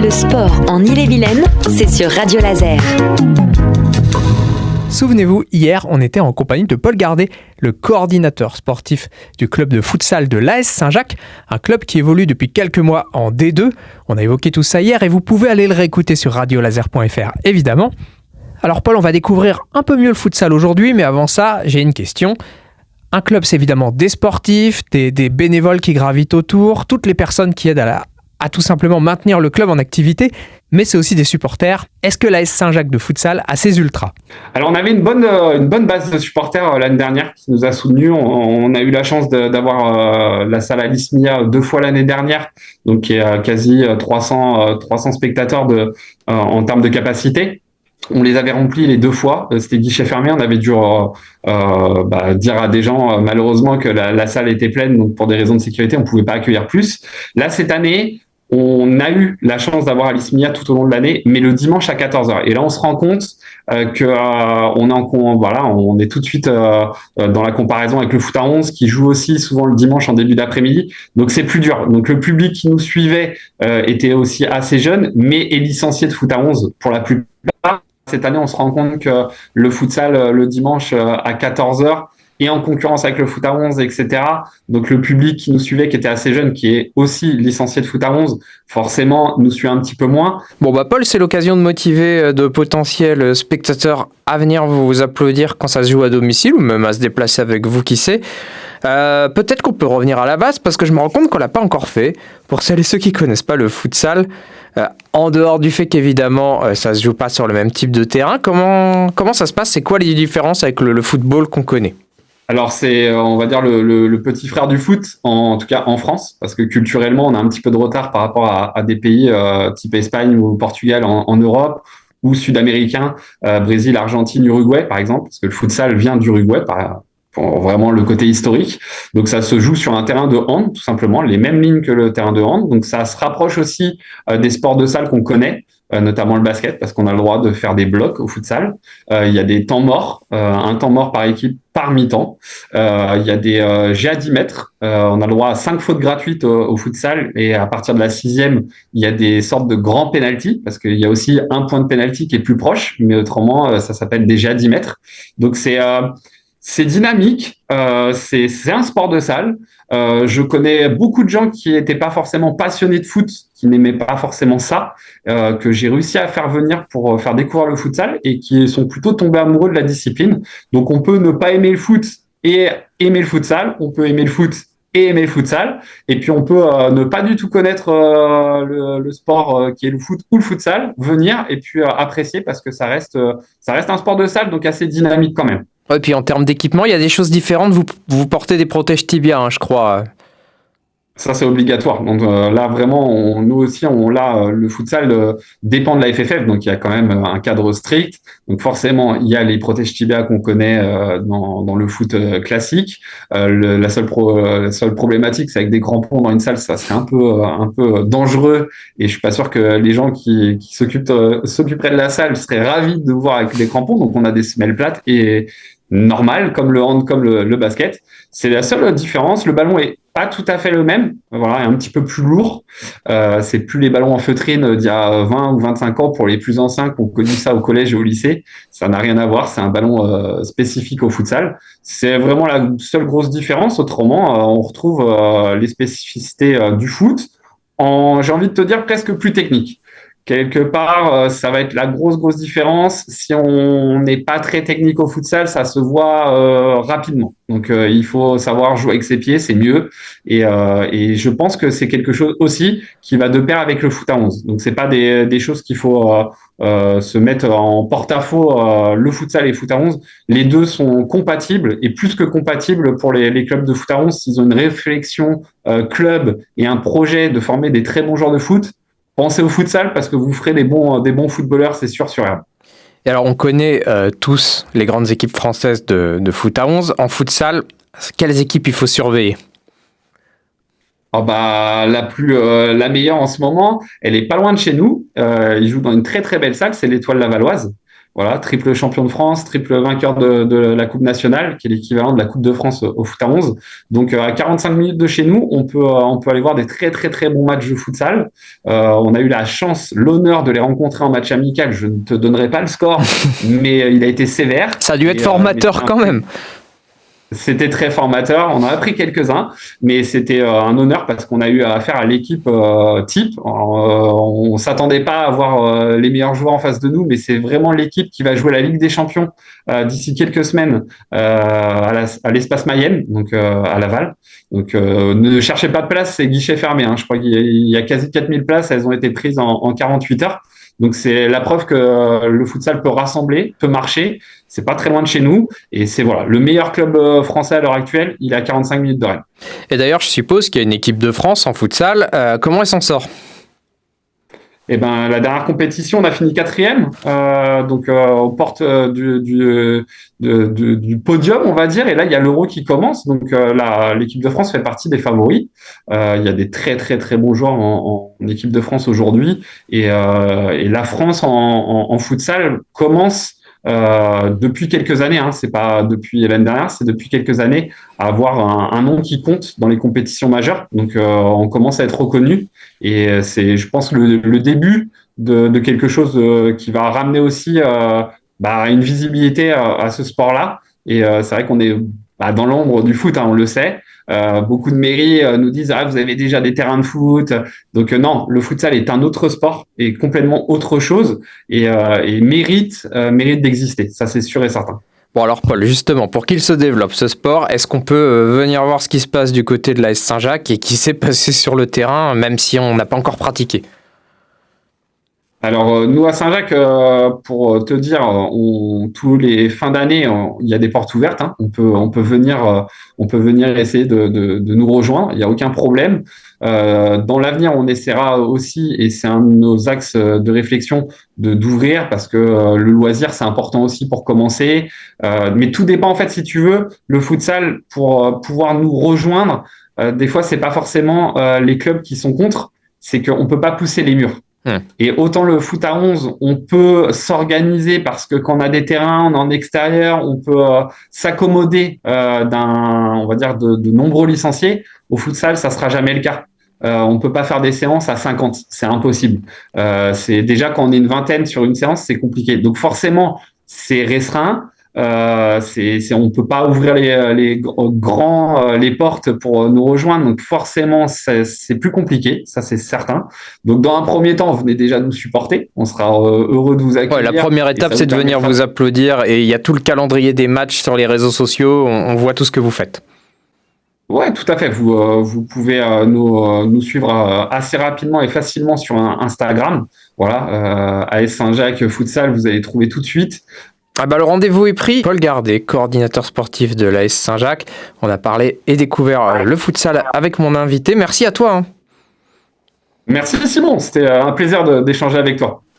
Le sport en Ille-et-Vilaine, c'est sur Radio Laser. Souvenez-vous, hier, on était en compagnie de Paul Gardet, le coordinateur sportif du club de futsal de l'AS Saint-Jacques, un club qui évolue depuis quelques mois en D2. On a évoqué tout ça hier et vous pouvez aller le réécouter sur radiolaser.fr, évidemment. Alors Paul, on va découvrir un peu mieux le futsal aujourd'hui, mais avant ça, j'ai une question. Un club, c'est évidemment des sportifs, des bénévoles qui gravitent autour, toutes les personnes qui aident à tout simplement maintenir le club en activité, mais c'est aussi des supporters. Est-ce que l'AS Saint-Jacques de futsal a ses ultras ? Alors on avait une bonne base de supporters l'année dernière qui nous a soutenus. On a eu la chance d'avoir la salle Alice Mia 2 fois l'année dernière, donc qui est quasi 300 spectateurs en termes de capacité. On les avait remplis les 2 fois, c'était guichet fermé, on avait dû dire à des gens malheureusement que la salle était pleine, donc pour des raisons de sécurité, on pouvait pas accueillir plus. Là, cette année, on a eu la chance d'avoir Alice Mia tout au long de l'année, mais le dimanche à 14h. Et là, on se rend compte on est tout de suite dans la comparaison avec le foot à 11 qui joue aussi souvent le dimanche en début d'après-midi. Donc, c'est plus dur. Donc, le public qui nous suivait était aussi assez jeune, mais est licencié de foot à 11 pour la plupart. Cette année, on se rend compte que le futsal le dimanche à 14h est en concurrence avec le foot à 11, etc. Donc le public qui nous suivait, qui était assez jeune, qui est aussi licencié de foot à 11, forcément nous suit un petit peu moins. Bon Paul, c'est l'occasion de motiver de potentiels spectateurs à venir vous applaudir quand ça se joue à domicile ou même à se déplacer avec vous, qui sait. Peut-être qu'on peut revenir à la base parce que je me rends compte qu'on l'a pas encore fait. Pour celles et ceux qui connaissent pas le futsal, en dehors du fait qu'évidemment ça se joue pas sur le même type de terrain, comment ça se passe ? C'est quoi les différences avec le football qu'on connaît ? Alors c'est, on va dire, le petit frère du foot, en tout cas en France, parce que culturellement on a un petit peu de retard par rapport à des pays type Espagne ou Portugal en Europe, ou sud-américains, Brésil, Argentine, Uruguay par exemple, parce que le futsal vient d'Uruguay pour vraiment le côté historique. Donc ça se joue sur un terrain de hand, tout simplement, les mêmes lignes que le terrain de hand. Donc ça se rapproche aussi des sports de salle qu'on connaît, notamment le basket, parce qu'on a le droit de faire des blocs au futsal. Il y a des temps morts, un temps mort par équipe par mi-temps. Il y a des jets à 10 mètres. On a le droit à 5 fautes gratuites au futsal, et à partir de la 6e, il y a des sortes de grands pénaltys, parce qu'il y a aussi un point de pénalty qui est plus proche, mais autrement, ça s'appelle des jets à 10 mètres. Donc c'est dynamique, c'est un sport de salle. Je connais beaucoup de gens qui n'étaient pas forcément passionnés de foot, qui n'aimaient pas forcément ça, que j'ai réussi à faire venir pour faire découvrir le futsal et qui sont plutôt tombés amoureux de la discipline. Donc on peut ne pas aimer le foot et aimer le futsal, on peut aimer le foot et aimer le futsal, et puis on peut ne pas du tout connaître le sport qui est le foot ou le futsal, venir et puis apprécier, parce que ça reste un sport de salle, donc assez dynamique quand même. Et puis en termes d'équipement, il y a des choses différentes. Vous portez des protèges tibia, je crois. Ça, c'est obligatoire. Donc là, vraiment, nous aussi, le futsal dépend de la FFF, donc il y a quand même un cadre strict. Donc forcément, il y a les protèges tibia qu'on connaît dans le foot classique. La seule problématique, c'est avec des crampons dans une salle, ça serait un peu dangereux. Et je suis pas sûr que les gens qui s'occuperaient de la salle seraient ravis de voir avec des crampons. Donc on a des semelles plates et normales, comme le hand, comme le basket. C'est la seule différence. Le ballon est pas tout à fait le même, voilà, un petit peu plus lourd. C'est plus les ballons en feutrine d'il y a 20 ou 25 ans pour les plus anciens qui ont connu ça au collège et au lycée. Ça n'a rien à voir, c'est un ballon spécifique au futsal. C'est vraiment la seule grosse différence. Autrement, on retrouve les spécificités du foot j'ai envie de te dire, presque plus technique. Quelque part, ça va être la grosse différence. Si on n'est pas très technique au futsal, ça se voit rapidement. Donc, il faut savoir jouer avec ses pieds, c'est mieux. Et je pense que c'est quelque chose aussi qui va de pair avec le foot à 11. Donc, c'est pas des choses qu'il faut se mettre en porte-à-faux. Le futsal et le foot à 11, les deux sont compatibles, et plus que compatibles pour les clubs de foot à 11. S'ils ont une réflexion club et un projet de former des très bons joueurs de foot, pensez au futsal, parce que vous ferez des bons footballeurs, c'est sûr, sur herbe. Et alors, on connaît tous les grandes équipes françaises de foot à 11. En futsal, quelles équipes il faut surveiller ? La meilleure en ce moment, elle est pas loin de chez nous. Ils jouent dans une très très belle salle, c'est l'Étoile Lavalloise. Voilà, triple champion de France, triple vainqueur de la Coupe nationale, qui est l'équivalent de la Coupe de France au foot à 11. Donc, à 45 minutes de chez nous, on peut aller voir des très, très, très bons matchs de futsal. On a eu la chance, l'honneur de les rencontrer en match amical. Je ne te donnerai pas le score, mais il a été sévère. Ça a dû être formateur quand même. C'était très formateur. On en a pris quelques-uns, mais c'était un honneur parce qu'on a eu affaire à l'équipe type. On s'attendait pas à avoir les meilleurs joueurs en face de nous, mais c'est vraiment l'équipe qui va jouer la Ligue des Champions d'ici quelques semaines à l'Espace Mayenne, donc à Laval. Donc ne cherchez pas de place, c'est guichet fermé. Je crois qu'il y a quasi 4000 places. Elles ont été prises en 48 heures. Donc c'est la preuve que le futsal peut rassembler, peut marcher. C'est pas très loin de chez nous et c'est voilà le meilleur club français à l'heure actuelle. Il est à 45 minutes de Rennes. Et d'ailleurs, je suppose qu'il y a une équipe de France en futsal. Comment elle s'en sort ? Eh ben, la dernière compétition, on a fini 4e, donc aux portes du podium, on va dire. Et là, il y a l'Euro qui commence, donc l'équipe de France fait partie des favoris. Il y a des très très très bons joueurs en équipe de France aujourd'hui, et la France en futsal commence depuis quelques années. C'est pas depuis l'année dernière, c'est depuis quelques années à avoir un nom qui compte dans les compétitions majeures. Donc, on commence à être reconnu. Et c'est, je pense, le début de quelque chose qui va ramener aussi une visibilité à ce sport-là. Et c'est vrai qu'on est dans l'ombre du foot, on le sait. Beaucoup de mairies nous disent vous avez déjà des terrains de foot. Donc non, le futsal est un autre sport et complètement autre chose et mérite d'exister. Ça, c'est sûr et certain. Bon alors Paul, justement, pour qu'il se développe ce sport, est-ce qu'on peut venir voir ce qui se passe du côté de l'AS Saint-Jacques et qui s'est passé sur le terrain, même si on n'a pas encore pratiqué ? Alors, nous, à Saint-Jacques, pour te dire, tous les fins d'année, il y a des portes ouvertes. On peut venir essayer de nous rejoindre. Il n'y a aucun problème. Dans l'avenir, on essaiera aussi, et c'est un de nos axes de réflexion, d'ouvrir parce que le loisir, c'est important aussi pour commencer. Mais tout dépend, en fait, si tu veux, le futsal, pour pouvoir nous rejoindre, des fois, c'est pas forcément les clubs qui sont contre, c'est qu'on peut pas pousser les murs. Et autant le foot à 11, on peut s'organiser parce que quand on a des terrains, on est en extérieur, on peut s'accommoder on va dire, de nombreux licenciés. Au futsal, ça sera jamais le cas. On peut pas faire des séances à 50, c'est impossible. C'est déjà quand on est une vingtaine sur une séance, c'est compliqué. Donc forcément, c'est restreint. On peut pas ouvrir les portes pour nous rejoindre, donc forcément c'est plus compliqué, ça c'est certain. Donc dans un premier temps, venez déjà nous supporter, on sera heureux de vous accueillir. La première étape, c'est de venir vous applaudir et il y a tout le calendrier des matchs sur les réseaux sociaux, on voit tout ce que vous faites. Ouais, tout à fait. Vous pouvez nous suivre assez rapidement et facilement sur Instagram. Voilà, AS Saint-Jacques Futsal, vous allez trouver tout de suite. Le rendez-vous est pris. Paul Gardet, coordinateur sportif de l'AS Saint-Jacques. On a parlé et découvert le futsal avec mon invité. Merci à toi. Merci Simon, c'était un plaisir d'échanger avec toi.